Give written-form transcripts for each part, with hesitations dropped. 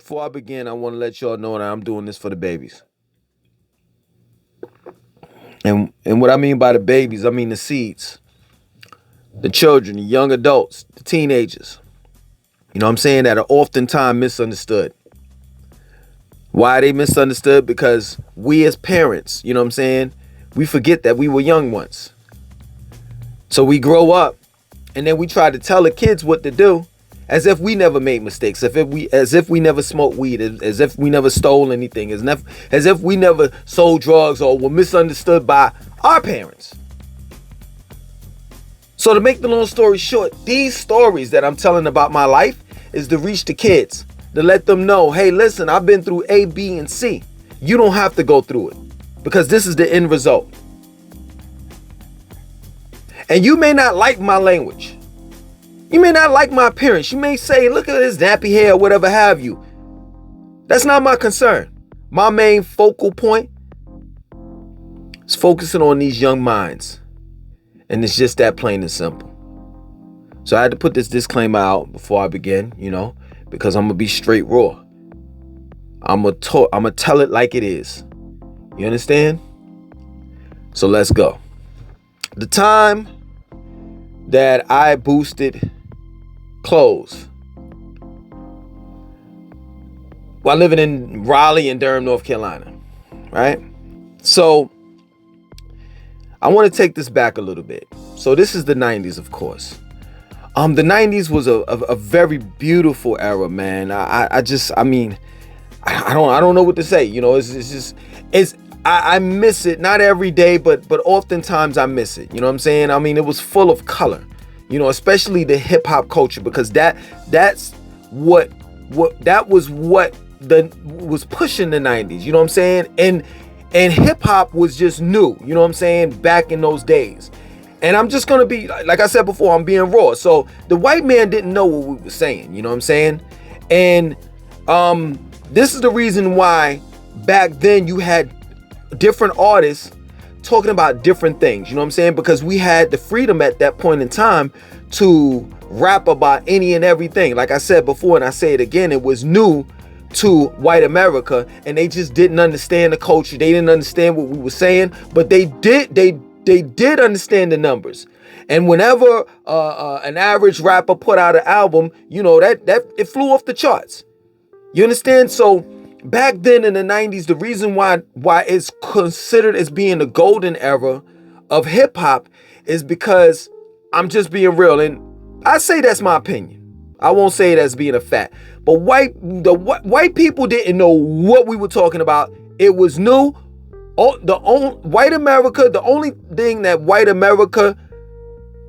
Before I begin, I want to let y'all know that I'm doing this for the babies. And what I mean by the babies, I mean the seeds, the children, the young adults, the teenagers. You know what I'm saying? That are oftentimes misunderstood. Why are they misunderstood? Because we as parents, you know what I'm saying? We forget that we were young once. So we grow up and then we try to tell the kids what to do as if we never made mistakes, as if we never smoked weed, as if we never stole anything, as if we never sold drugs or were misunderstood by our parents. So to make the long story short, these stories that I'm telling about my life is to reach the kids, to let them know, hey, listen, I've been through A, B, and C. You don't have to go through it because this is the end result. And you may not like my language. You may not like my appearance. You may say, look at his nappy hair or whatever have you. That's not my concern. My main focal point is focusing on these young minds. And it's just that plain and simple. So I had to put this disclaimer out before I begin, because I'm going to be straight raw. I'm going to tell it like it is. You understand? So let's go. The time that I boosted clothes while living in Raleigh and Durham, North Carolina, right? So I want to take this back a little bit. So this is the 90s, of course. The 90s was a very beautiful era, man. I don't know what to say. I miss it, not every day, but oftentimes I miss it. You know what I'm saying? I mean, it was full of color, especially the hip hop culture, because that's what was pushing the 90s. You know what I'm saying? And hip hop was just new. You know what I'm saying? Back in those days. And I'm just going to be, like I said before, I'm being raw. So the white man didn't know what we were saying. You know what I'm saying? And this is the reason why back then you had different artists talking about different things. You know what I'm saying? Because we had the freedom at that point in time to rap about any and everything. Like I said before, and I say it again, it was new to white America, and they just didn't understand the culture. They didn't understand what we were saying, but they did understand the numbers. And whenever an average rapper put out an album, that it flew off the charts. You understand? So back then in the 90s, the reason why it's considered as being the golden era of hip hop is because I'm just being real, and I say that's my opinion. I won't say it as being a fact. But white people didn't know what we were talking about. It was new. White America, the only thing that white America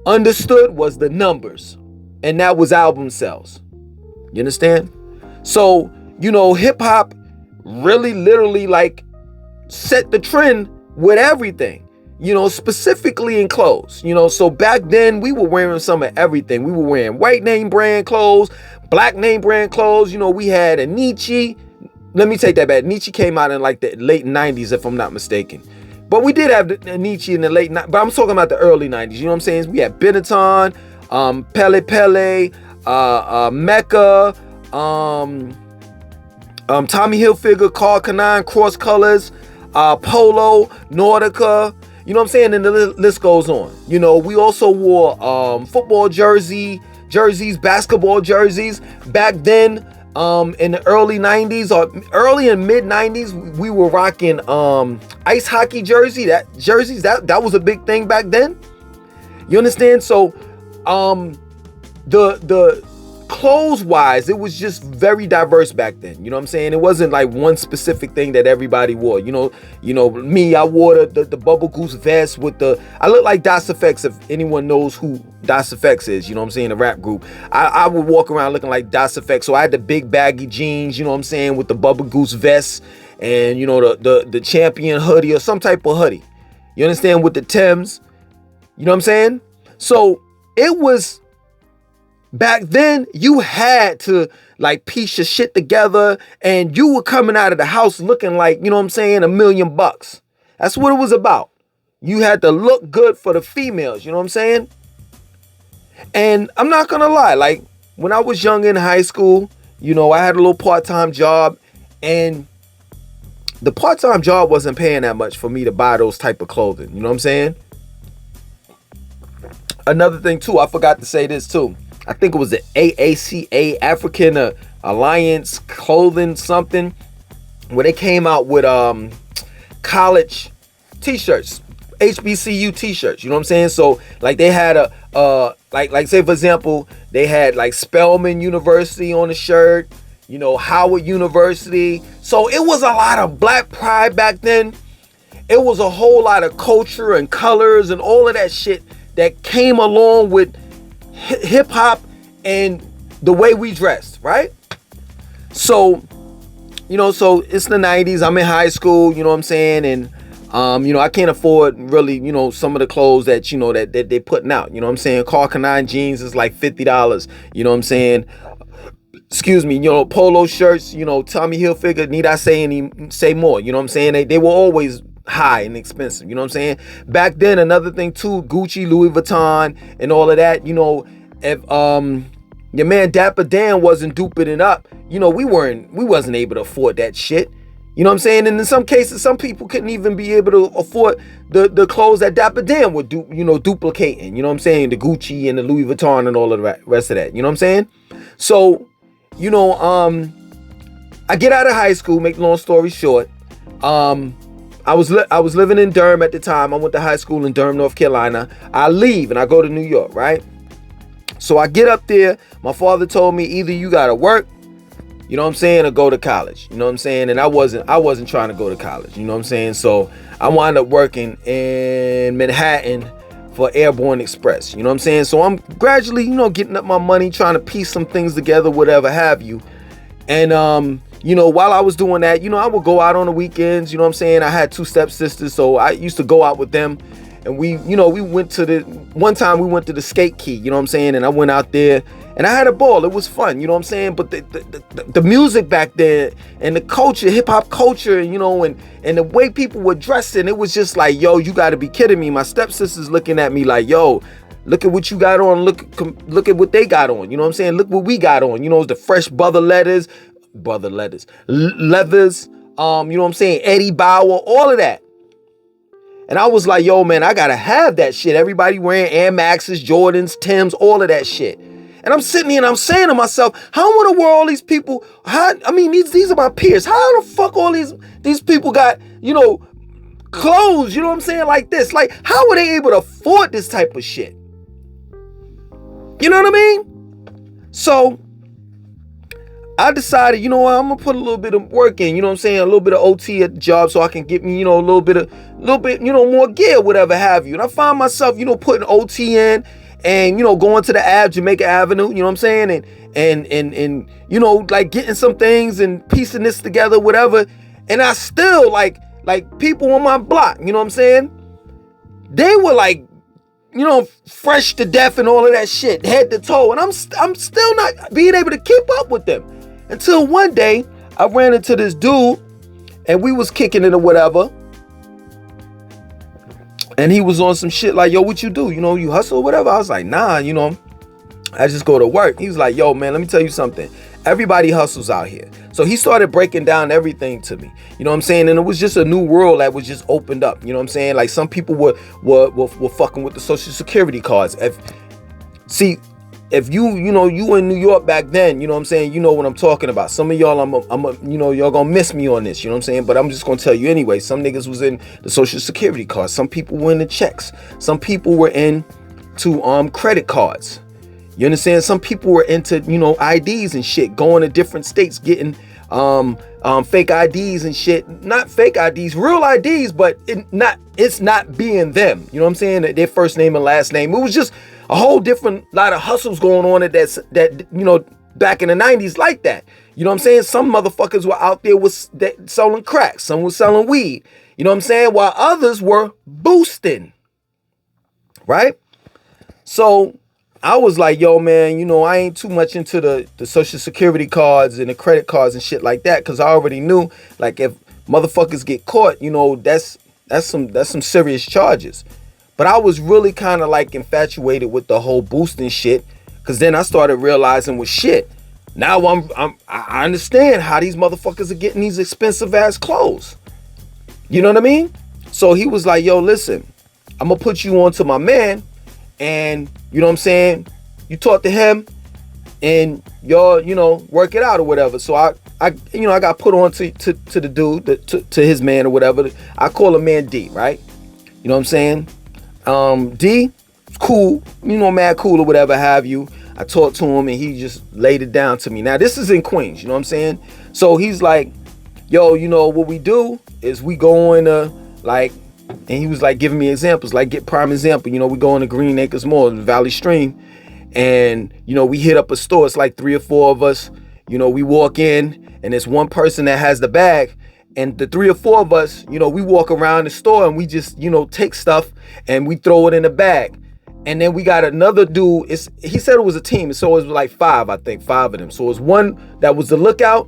understood was the numbers. And that was album sales. You understand? So, hip hop really literally set the trend with everything. Specifically in clothes. So back then we were wearing some of everything. We were wearing white name brand clothes, black name brand clothes. We had a Nietzsche. Let me take that back. Nietzsche came out in the late 90s, if I'm not mistaken. But we did have a Nietzsche in the late 90s. But I'm talking about the early 90s. You know what I'm saying? We had Benetton, Pele Pele, Mecca, Tommy Hilfiger, Carl Canine, Cross Colors, Polo, Nautica. You know what I'm saying? And the list goes on. We also wore football jerseys, basketball jerseys. Back then, in the early 90s or early and mid 90s, we were rocking ice hockey jerseys. That was a big thing back then. You understand? So the clothes wise, it was just very diverse back then. You know what I'm saying? It wasn't like one specific thing that everybody wore. Me, I wore the Bubble Goose vest with I look like Das Effects, if anyone knows who Das Effects is. You know what I'm saying? The rap group. I would walk around looking like Das Effects. So I had the big baggy jeans, you know what I'm saying, with the Bubble Goose vest and, the Champion hoodie or some type of hoodie. You understand? With the Timbs. You know what I'm saying? So it was... Back then, you had to piece your shit together, and you were coming out of the house looking like, you know what I'm saying, $1 million. That's what it was about. You had to look good for the females, you know what I'm saying? And I'm not gonna lie, when I was young in high school, You know, I had a little part-time job, and the part-time job wasn't paying that much for me to buy those type of clothing. You know what I'm saying? Another thing too, I forgot to say this too. I think it was the AACA, African Alliance Clothing something, where they came out with college t-shirts, HBCU t-shirts. You know what I'm saying? So like they had like say for example, they had like Spelman University on the shirt, you know, Howard University. So it was a lot of black pride back then. It was a whole lot of culture and colors and all of that shit that came along with hip hop and the way we dressed, right? So, you know, so it's the 90s. I'm in high school, you know what I'm saying? And, you know, I can't afford really, you know, some of the clothes that, you know, that they're putting out. You know what I'm saying? Carcanine jeans is like $50. You know what I'm saying? Excuse me, you know, polo shirts, you know, Tommy Hilfiger, need I say more? You know what I'm saying? They were always high and expensive. You know what I'm saying? Back then, another thing too, Gucci, Louis Vuitton, and all of that. You know, if your man Dapper Dan wasn't duping it up, you know, we wasn't able to afford that shit. You know what I'm saying? And in some cases, some people couldn't even be able to afford the clothes that Dapper Dan would do, you know, duplicating. You know what I'm saying? The Gucci and the Louis Vuitton and all of the rest of that. You know what I'm saying? So, you know, I get out of high school. Make long story short, I was living in Durham at the time. I went to high school in Durham, North Carolina. I leave and I go to New York, right? So I get up there. My father told me either you gotta work, you know what I'm saying, or go to college. You know what I'm saying? And I wasn't trying to go to college. You know what I'm saying? So I wound up working in Manhattan for Airborne Express. You know what I'm saying? So I'm gradually, you know, getting up my money, trying to piece some things together, whatever have you. And you know, while I was doing that, you know, I would go out on the weekends. You know what I'm saying? I had two stepsisters, so I used to go out with them. And we went to the skate key, you know what I'm saying? And I went out there and I had a ball. It was fun, you know what I'm saying? But the music back there and the culture, hip hop culture, you know, and the way people were dressing, it was just like, yo, you gotta be kidding me. My stepsisters looking at me like, yo, look at what you got on. Look at what they got on. You know what I'm saying? Look what we got on. You know, it's the fresh leathers, you know what I'm saying? Eddie Bauer, all of that. And I was like, yo, man, I gotta have that shit. Everybody wearing Air Maxes, Jordans, Timbs, all of that shit. And I'm sitting here and I'm saying to myself, how in the world all these people, these are my peers. How the fuck all these people got, you know, clothes, you know what I'm saying, like this? Like, how were they able to afford this type of shit? You know what I mean? So I decided, you know what, I'm gonna put a little bit of work in, you know what I'm saying, a little bit of OT at the job so I can get me, you know, a little bit, you know, more gear, whatever have you. And I find myself, you know, putting OT in and, you know, going to the Jamaica Avenue, you know what I'm saying, and you know, like getting some things and piecing this together, whatever. And I still like people on my block, you know what I'm saying, they were like, you know, fresh to death and all of that shit, head to toe. And I'm still not being able to keep up with them. Until one day, I ran into this dude, and we was kicking it or whatever. And he was on some shit like, yo, what you do? You know, you hustle or whatever? I was like, nah, you know, I just go to work. He was like, yo, man, let me tell you something. Everybody hustles out here. So he started breaking down everything to me. You know what I'm saying? And it was just a new world that was just opened up. You know what I'm saying? Like some people were fucking with the Social Security cards. If you in New York back then, you know what I'm saying, you know what I'm talking about. Some of y'all, you know, y'all gonna miss me on this, you know what I'm saying? But I'm just gonna tell you anyway. Some niggas was in the Social Security cards. Some people were in the checks. Some people were into credit cards. You understand? Some people were into, you know, IDs and shit, going to different states, getting fake IDs and shit. Not fake IDs, real IDs, but it's not being them. You know what I'm saying? Their first name and last name. It was just a whole different lot of hustles going on that you know, back in the 90s like that. You know what I'm saying? Some motherfuckers were out there selling crack. Some was selling weed. You know what I'm saying? While others were boosting. Right? So I was like, yo, man, you know, I ain't too much into the Social Security cards and the credit cards and shit like that, because I already knew, like, if motherfuckers get caught, you know, that's some serious charges. But I was really kind of like infatuated with the whole boosting shit, because then I started realizing, well, shit, Now I understand how these motherfuckers are getting these expensive ass clothes. You know what I mean? So he was like, yo, listen, I'm gonna put you on to my man, and you know what I'm saying? You talk to him and y'all, work it out or whatever. So I got put on to the dude, to his man or whatever. I call him man D, right? You know what I'm saying? D, cool, mad cool or whatever have you. I talked to him and he just laid it down to me. Now this is in Queens, you know what I'm saying? So he's like, yo, what we do is we go in and he was like giving me examples, like get prime example, we go into Green Acres Mall, Valley Stream, and we hit up a store. It's like 3 or 4 of us, we walk in and there's one person that has the bag, and the 3 or 4 of us, we walk around the store and we just, take stuff and we throw it in the bag. And then we got another dude. He said it was a team, so it was like 5 of them. So it was one that was the lookout,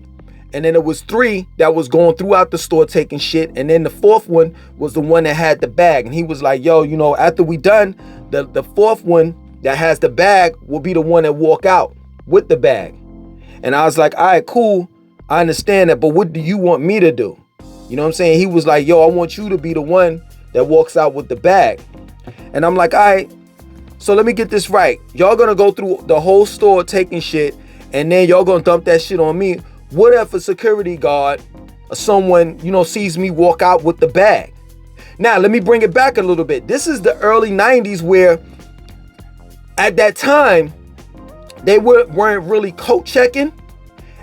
and then it was 3 that was going throughout the store taking shit, and then the 4th one was the one that had the bag. And he was like, yo, after we done, the 4th one that has the bag will be the one that walk out with the bag. And I was like, all right, cool, I understand that, but what do you want me to do? You know what I'm saying? He was like, yo, I want you to be the one that walks out with the bag. And I'm like, all right, so let me get this right. Y'all gonna go through the whole store taking shit, and then y'all gonna dump that shit on me. What if a security guard or someone, sees me walk out with the bag? Now, let me bring it back a little bit. This is the early 90s where at that time, they weren't really coat checking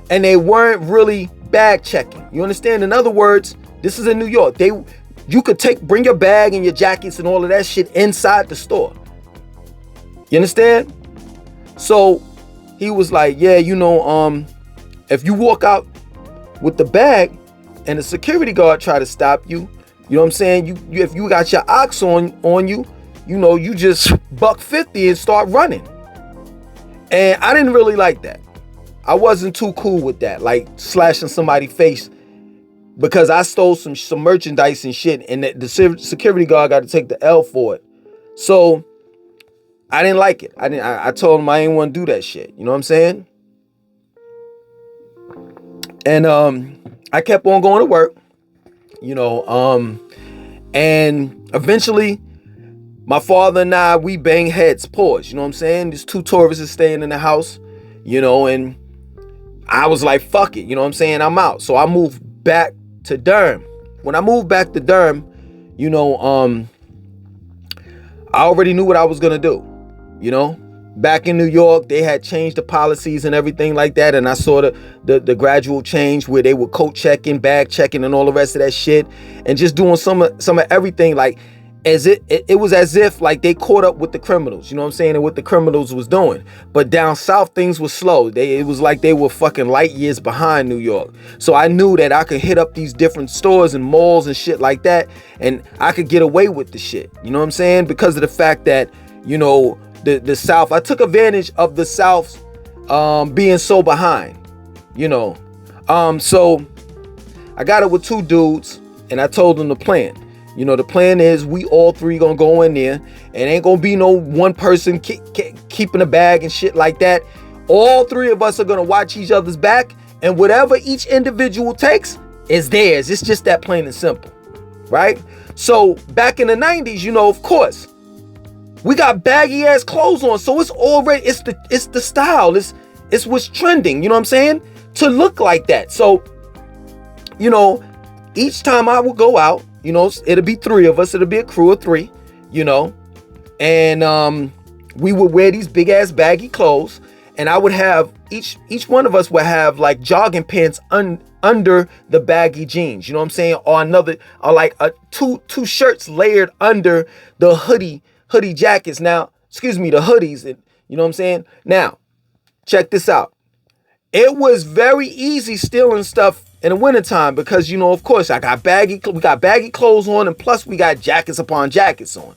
and they weren't really bag checking. You understand? In other words, this is in New York. You could bring your bag and your jackets and all of that shit inside the store. You understand? So he was like, yeah, if you walk out with the bag and the security guard try to stop you, you know what I'm saying? You if you got your ox on you, you just $150 and start running. And I didn't really like that. I wasn't too cool with that, like slashing somebody's face because I stole some merchandise and shit, and the security guard got to take the L for it. So I didn't like it. I told him I didn't want to do that shit. You know what I'm saying? And I kept on going to work, and eventually my father and I, we bang heads, pause. You know what I'm saying? There's 2 tourists staying in the house, and I was like, fuck it. You know what I'm saying? I'm out. So I moved back to Durham. When I moved back to Durham, I already knew what I was going to do. Back in New York, they had changed the policies and everything like that. And I saw the gradual change where they were coat checking, bag checking, and all the rest of that shit. And just doing some of everything, like it was as if like they caught up with the criminals, you know what I'm saying, and what the criminals was doing. But down south, things were slow. It was like they were fucking light years behind New York. So I knew that I could hit up these different stores and malls and shit like that, and I could get away with the shit. You know what I'm saying? Because of the fact that, the South, I took advantage of the South being so behind, So I got it with 2 dudes, and I told them the plan. The plan is we all 3 gonna go in there, and ain't gonna be no one person keeping a bag and shit like that. All 3 of us are gonna watch each other's back, and whatever each individual takes is theirs. It's just that plain and simple, right? So back in the 90s, of course, we got baggy ass clothes on, so it's the style, it's what's trending, you know what I'm saying, to look like that. So each time I would go out, it'll be 3 of us, it'll be a crew of 3, and we would wear these big ass baggy clothes, and I would have each one of us would have like jogging pants under the baggy jeans, you know what I'm saying, or like two shirts layered under the hoodie jackets. Now, the hoodies, and you know what I'm saying? Now, check this out. It was very easy stealing stuff in the wintertime because, of course, we got baggy clothes on, and plus we got jackets upon jackets on.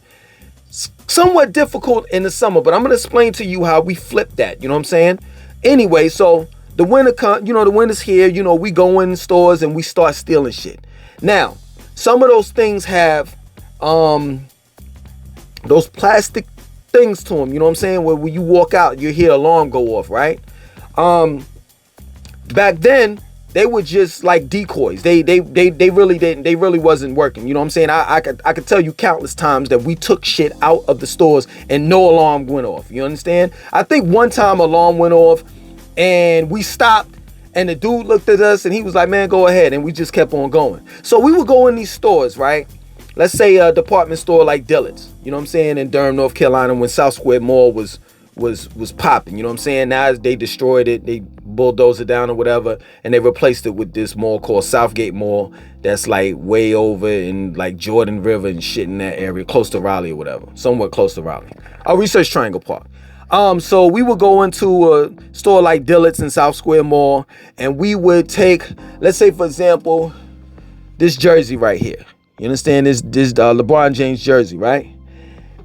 Somewhat difficult in the summer, but I'm going to explain to you how we flip that, you know what I'm saying? Anyway, so the winter's here, we go in stores and we start stealing shit. Now, some of those things have those plastic things to them, you know what I'm saying, where when you walk out, you hear the alarm go off, right? back then, they were just like decoys. They really didn't. They really wasn't working. You know what I'm saying? I could tell you countless times that we took shit out of the stores and no alarm went off. You understand? I think one time alarm went off and we stopped and the dude looked at us and he was like, man, go ahead. And we just kept on going. So we would go in these stores, right? Let's say a department store like Dillard's, you know what I'm saying, in Durham, North Carolina, when South Square Mall was popping, you know what I'm saying? Now they destroyed it, they bulldozed it down or whatever, and they replaced it with this mall called Southgate Mall that's like way over in like Jordan River and shit in that area, close to Raleigh or whatever, somewhere close to Raleigh. Research Triangle Park. So we would go into a store like Dillard's in South Square Mall, and we would take, let's say for example, this jersey right here. You understand, this LeBron James jersey, right?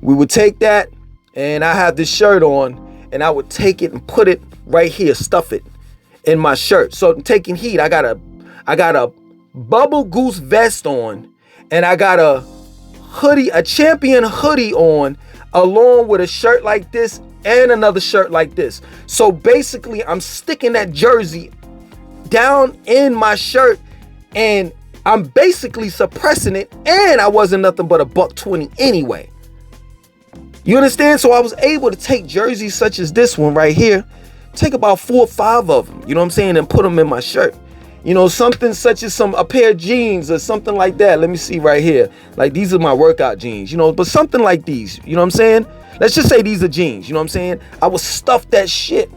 We would take that, and I have this shirt on, and I would take it and put it right here, stuff it in my shirt. So I'm taking heat. I got a Bubble Goose vest on, and I got a hoodie, a Champion hoodie on, along with a shirt like this and another shirt like this. So basically, I'm sticking that jersey down in my shirt, and I'm basically suppressing it, and I wasn't nothing but a $120 anyway. You understand? So I was able to take jerseys such as this one right here, take about 4 or 5 of them, you know what I'm saying, and put them in my shirt. You know, something such as a pair of jeans or something like that. Let me see right here. Like, these are my workout jeans, you know, but something like these, you know what I'm saying? Let's just say these are jeans, you know what I'm saying? I would stuff that shit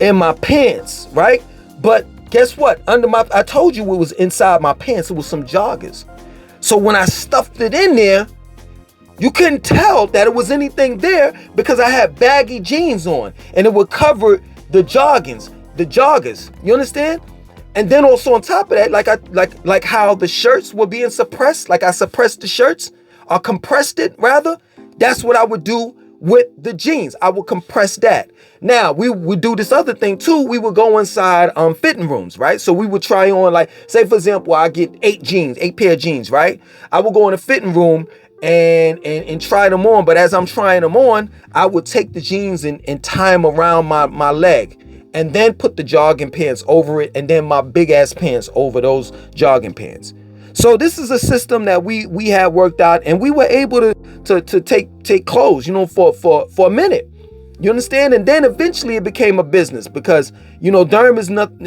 in my pants, right? But guess what? I told you it was inside my pants. It was some joggers. So when I stuffed it in there, you couldn't tell that it was anything there because I had baggy jeans on and it would cover the joggers. You understand? And then also on top of that, like how the shirts were being suppressed, like I suppressed the shirts or compressed it rather. That's what I would do with the jeans. I would compress that. Now, we would do this other thing too. We would go inside fitting rooms, right? So we would try on, like, say for example, I get 8 pair of jeans, right? I would go in a fitting room and try them on. But as I'm trying them on, I would take the jeans and tie them around my leg, and then put the jogging pants over it, and then my big ass pants over those jogging pants. So this is a system that we had worked out, and we were able to take clothes, you know, for a minute. You understand? And then eventually it became a business because, you know, Durham is nothing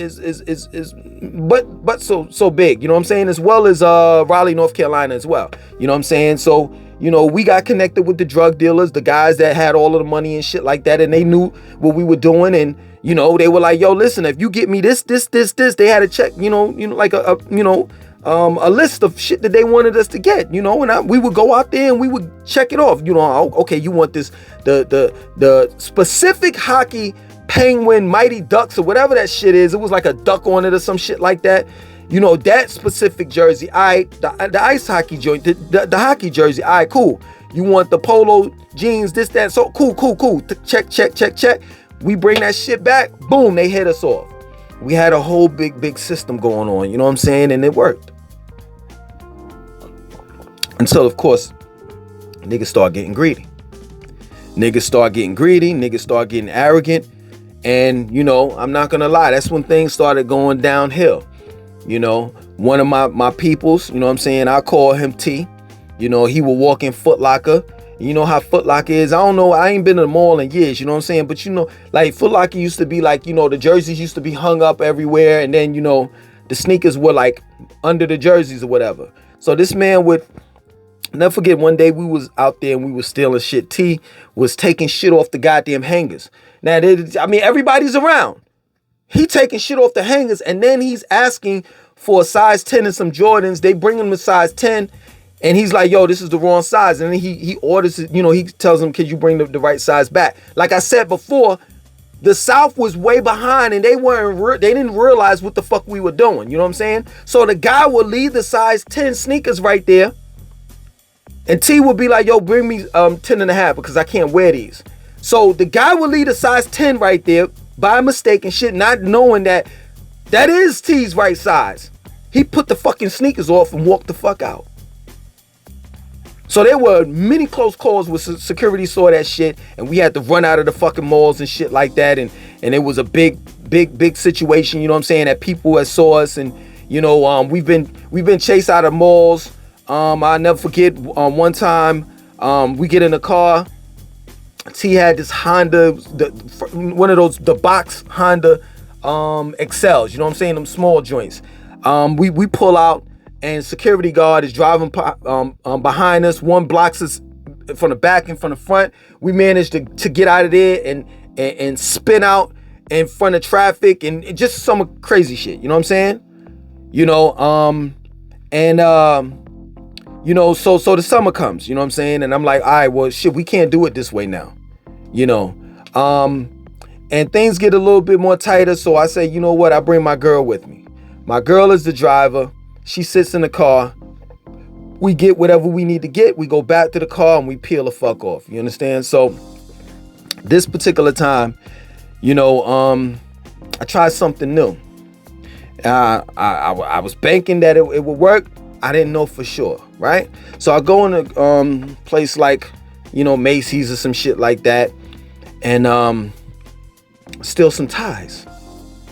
but so big, you know what I'm saying, as well as Raleigh, North Carolina as well. You know what I'm saying? So, you know, we got connected with the drug dealers, the guys that had all of the money and shit like that, and they knew what we were doing, and you know, they were like, yo, listen, if you get me this, they had to check, you know, like a list of shit that they wanted us to get, you know, and we would go out there and we would check it off, you know. Okay, you want this, the specific hockey Penguin Mighty Ducks or whatever that shit is. It was like a duck on it or some shit like that, you know, that specific jersey. The ice hockey joint, the hockey jersey. All right, cool. You want the polo jeans, this, that. So cool. Check. We bring that shit back. Boom, they hit us off. We had a whole big system going on, you know what I'm saying? And it worked. Until, of course, niggas start getting greedy. Niggas start getting arrogant. And, you know, I'm not going to lie. That's when things started going downhill. You know, one of my peoples, you know what I'm saying? I call him T. You know, he would walk in Foot Locker. You know how Foot Locker is. I don't know. I ain't been to the mall in years, you know what I'm saying? But, you know, like Foot Locker used to be like, you know, the jerseys used to be hung up everywhere. And then, you know, the sneakers were like under the jerseys or whatever. So this man would, never forget, one day we was out there and we was stealing shit. T was taking shit off the goddamn hangers. Now, everybody's around. He taking shit off the hangers, and then he's asking for a size 10 and some Jordans. They bring him a size 10. And he's like, yo, this is the wrong size. And then he orders it, you know, he tells him, can you bring the right size back? Like I said before, the South was way behind and they didn't realize what the fuck we were doing. You know what I'm saying? So the guy would leave the size 10 sneakers right there. And T would be like, yo, bring me 10 and a half because I can't wear these. So the guy would leave the size 10 right there by mistake and shit, not knowing that is T's right size. He put the fucking sneakers off and walked the fuck out. So there were many close calls where security saw that shit, and we had to run out of the fucking malls and shit like that, and it was a big big situation, you know what I'm saying, that people that saw us. And you know, we've been chased out of malls. I'll never forget, one time, we get in the car. T had this Honda, one of those, the box Honda Excels, you know what I'm saying, them small joints. We pull out, and security guard is driving behind us. One blocks us from the back and from the front. We managed to get out of there and spin out in front of traffic, and just some crazy shit, you know what I'm saying? You know, you know, so the summer comes, you know what I'm saying? And I'm like, all right, well, shit, we can't do it this way now, you know? And things get a little bit more tighter. So I say, you know what? I bring my girl with me. My girl is the driver. She sits in the car. We get whatever we need to get. We go back to the car and we peel the fuck off. You understand? So this particular time, you know, I tried something new. I was banking that it would work. I didn't know for sure, right? So I go in a place like, you know, Macy's or some shit like that, and steal some ties.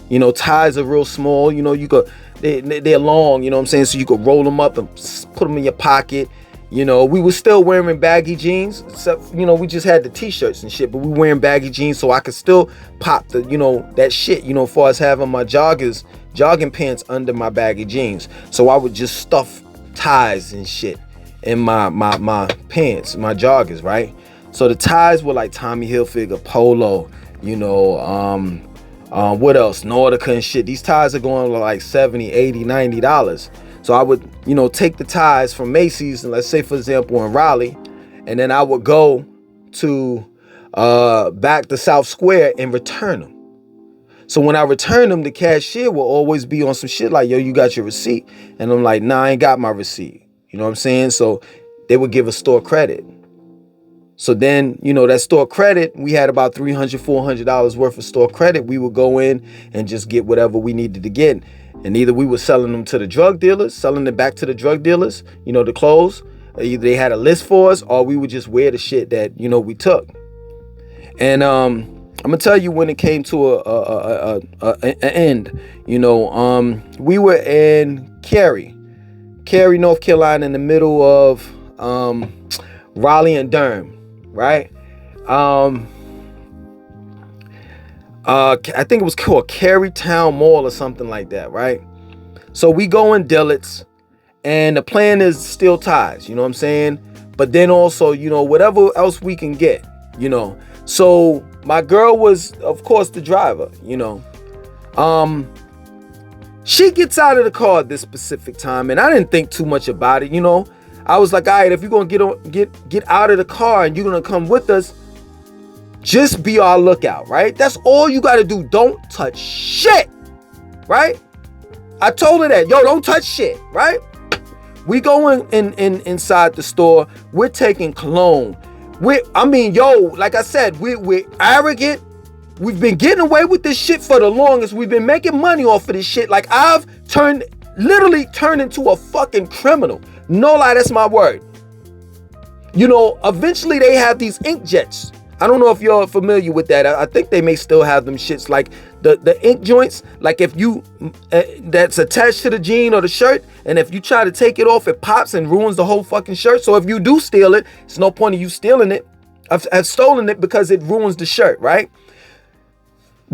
You know, ties are real small. You know, they're long. You know what I'm saying? So you could roll them up and put them in your pocket. You know, we were still wearing baggy jeans, except, you know, we just had the t-shirts and shit, but we wearing baggy jeans, so I could still pop the, you know, that shit, you know, as far as having my jogging pants under my baggy jeans. So I would just stuff ties and shit in my pants, my joggers, right? So the ties were like Tommy Hilfiger, Polo, you know, what else? Nautica and shit. These ties are going to like $70, $80, $90. So I would, you know, take the ties from Macy's, and let's say, for example, in Raleigh, and then I would go to back to South Square and return them. So when I return them, the cashier will always be on some shit like, yo, you got your receipt? And I'm like, nah, I ain't got my receipt. You know what I'm saying? So they would give a store credit. So then, you know, that store credit, we had about $300, $400 worth of store credit. We would go in and just get whatever we needed to get. And either we were selling them to the drug dealers, selling it back to the drug dealers, you know, the clothes. Either they had a list for us, or we would just wear the shit that, you know, we took. And I'm gonna tell you when it came to an end. You know, we were in Cary, North Carolina, in the middle of Raleigh and Durham, right? I think it was called Cary Town Mall or something like that, right? So we go in Dillard's, and the plan is steal ties, you know what I'm saying? But then also, you know, whatever else we can get, you know. So my girl was, of course, the driver, you know. She gets out of the car at this specific time, and I didn't think too much about it, you know. I was like, all right, if you're gonna get out of the car and you're gonna come with us, just be our lookout, right? That's all you gotta do. Don't touch shit, right? I told her that, yo, don't touch shit, right? We go inside the store. We're taking cologne. Like I said, we're arrogant. We've been getting away with this shit for the longest. We've been making money off of this shit. Like, I've literally turned into a fucking criminal. No lie, that's my word. You know, eventually they have these inkjets. I don't know if you're familiar with that. I think they may still have them shits, like the ink joints. Like, if you that's attached to the jean or the shirt, and if you try to take it off, it pops and ruins the whole fucking shirt. So if you do steal it, it's no point of you stealing it. I've stolen it because it ruins the shirt, right?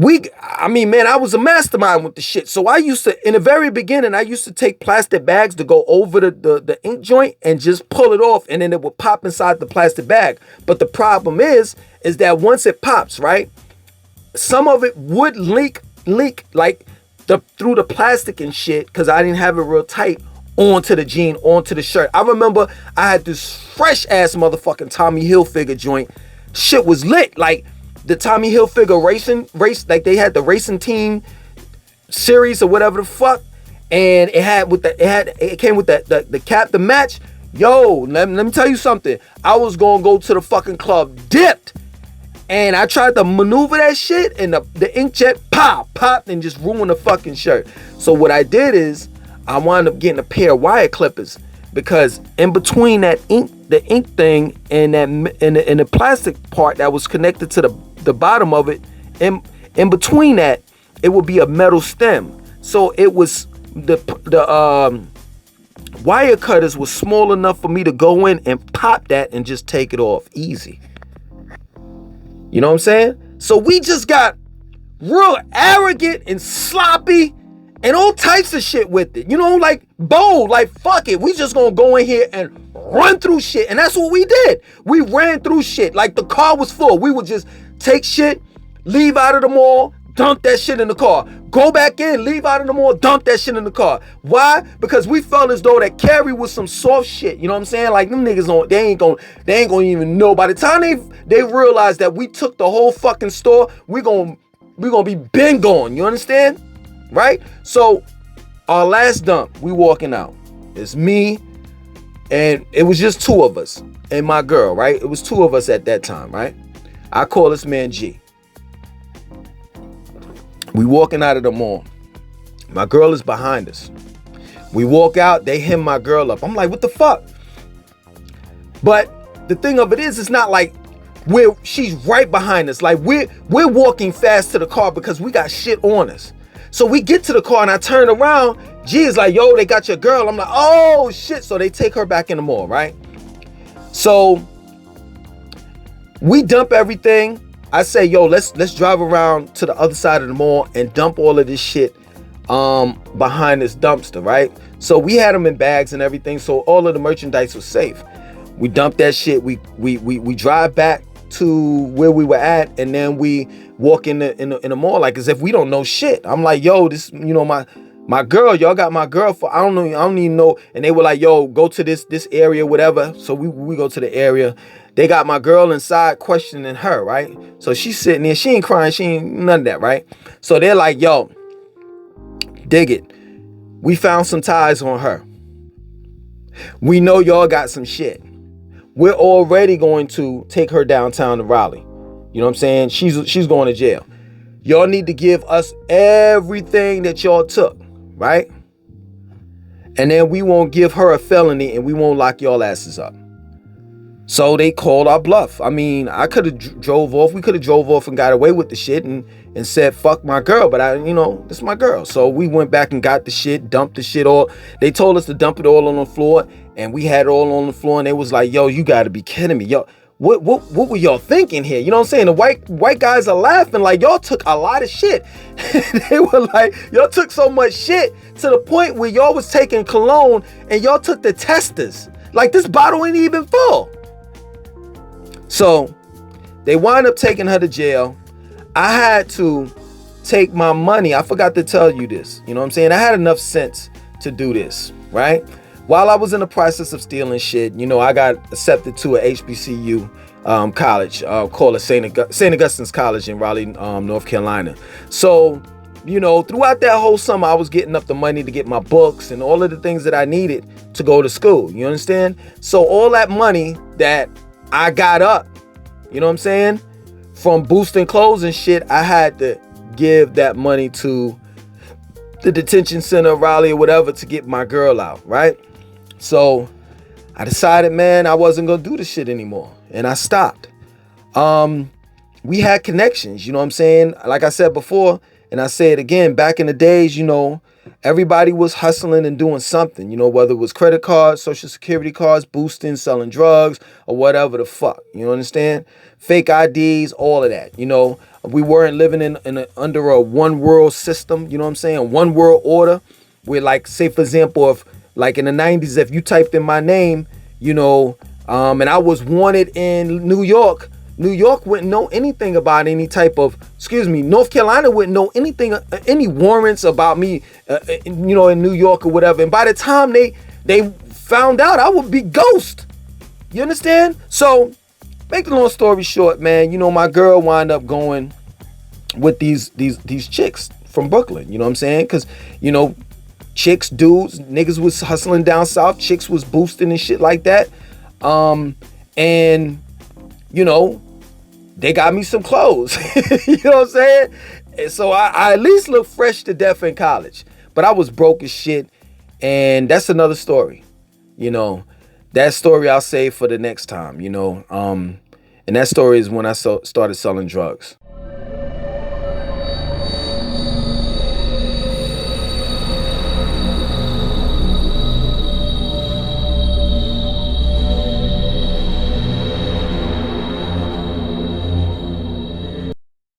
I was a mastermind with the shit. So I used to, in the very beginning, I used to take plastic bags to go over the ink joint and just pull it off, and then it would pop inside the plastic bag. But the problem is that once it pops, right, some of it would leak like through the plastic and shit, because I didn't have it real tight, onto the jean, onto the shirt. I remember I had this fresh ass motherfucking Tommy Hilfiger joint. Shit was lit. Like, the Tommy Hilfiger race, like they had the racing team series or whatever the fuck, and it came with the cap to match. Yo, let me tell you something. I was gonna go to the fucking club dipped, and I tried to maneuver that shit, and the inkjet popped and just ruined the fucking shirt. So what I did is I wound up getting a pair of wire clippers, because in between the ink thing and the plastic part that was connected to the bottom of it, in between that, it would be a metal stem. So it was the wire cutters was small enough for me to go in and pop that and just take it off easy. You know what I'm saying? So we just got real arrogant and sloppy and all types of shit with it. You know, like bold, like fuck it. We just gonna go in here and run through shit. And that's what we did. We ran through shit. Like the car was full. We would just take shit, leave out of the mall, dump that shit in the car. Go back in, leave out of the mall, dump that shit in the car. Why? Because we felt as though that Cary was some soft shit. You know what I'm saying? Like them niggas they ain't gonna even know. By the time they realize that we took the whole fucking store, we gonna be been gone. You understand? Right? So our last dump, we walking out. It's me, and it was just two of us and my girl, right? It was two of us at that time, right? I call this man G. We walking out of the mall. My girl is behind us. We walk out, they hem my girl up. I'm like, what the fuck? But the thing of it is, it's not like she's right behind us. Like we're walking fast to the car because we got shit on us. So we get to the car and I turn around. G is like, yo, they got your girl. I'm like, oh shit. So they take her back in the mall, right? So we dump everything. I say, yo, let's drive around to the other side of the mall and dump all of this shit behind this dumpster, right? So we had them in bags and everything, so all of the merchandise was safe. We dumped that shit. We drive back to where we were at, and then we walk in the mall like as if we don't know shit. I'm like, yo, this, you know, my girl, y'all got my girl for, I don't even know. And they were like, yo, go to this area, whatever. So we go to the area. They got my girl inside questioning her, right? So she's sitting there, she ain't crying, she ain't none of that, right? So they're like, yo, dig it. We found some ties on her. We know y'all got some shit. We're already going to take her downtown to Raleigh. You know what I'm saying? She's going to jail. Y'all need to give us everything that y'all took, right? And then we won't give her a felony and we won't lock y'all asses up. So they called our bluff. I mean, I could have drove off. We could have drove off and got away with the shit and said, fuck my girl. But this is my girl. So we went back and got the shit, dumped the shit all. They told us to dump it all on the floor, and we had it all on the floor. And they was like, yo, you got to be kidding me. Yo, what were y'all thinking here? You know what I'm saying? The white guys are laughing like, y'all took a lot of shit. They were like, y'all took so much shit to the point where y'all was taking cologne and y'all took the testers. Like, this bottle ain't even full. So they wind up taking her to jail. I had to take my money. I forgot to tell you this. You know what I'm saying? I had enough sense to do this, right? While I was in the process of stealing shit, I got accepted to a HBCU college called St. Augustine's College in Raleigh, North Carolina. So, throughout that whole summer, I was getting up the money to get my books and all of the things that I needed to go to school. You understand? So all that money that I got up, you know what I'm saying, from boosting clothes and shit, I had to give that money to the detention center, Raleigh or whatever, to get my girl out, right? So I decided, man, I wasn't gonna do this shit anymore, and I stopped. We had connections, you know what I'm saying? Like I said before, and I say it again, back in the days, everybody was hustling and doing something, whether it was credit cards, social security cards, boosting, selling drugs, or whatever the fuck, you understand? Fake IDs, all of that, We weren't living under a one world system, you know what I'm saying? One world order, where, like, say for example, if like in the 90s, if you typed in my name, and I was wanted in New York wouldn't know anything about any type of, North Carolina wouldn't know anything, any warrants about me, in New York or whatever. And by the time they found out, I would be ghost. You understand? So, make the long story short, man, my girl wound up going with these chicks from Brooklyn. You know what I'm saying? Because, chicks, dudes, niggas was hustling down south, chicks was boosting and shit like that. And they got me some clothes. You know what I'm saying? And so I at least look fresh to death in college. But I was broke as shit. And that's another story. That story I'll save for the next time, And that story is when I started selling drugs.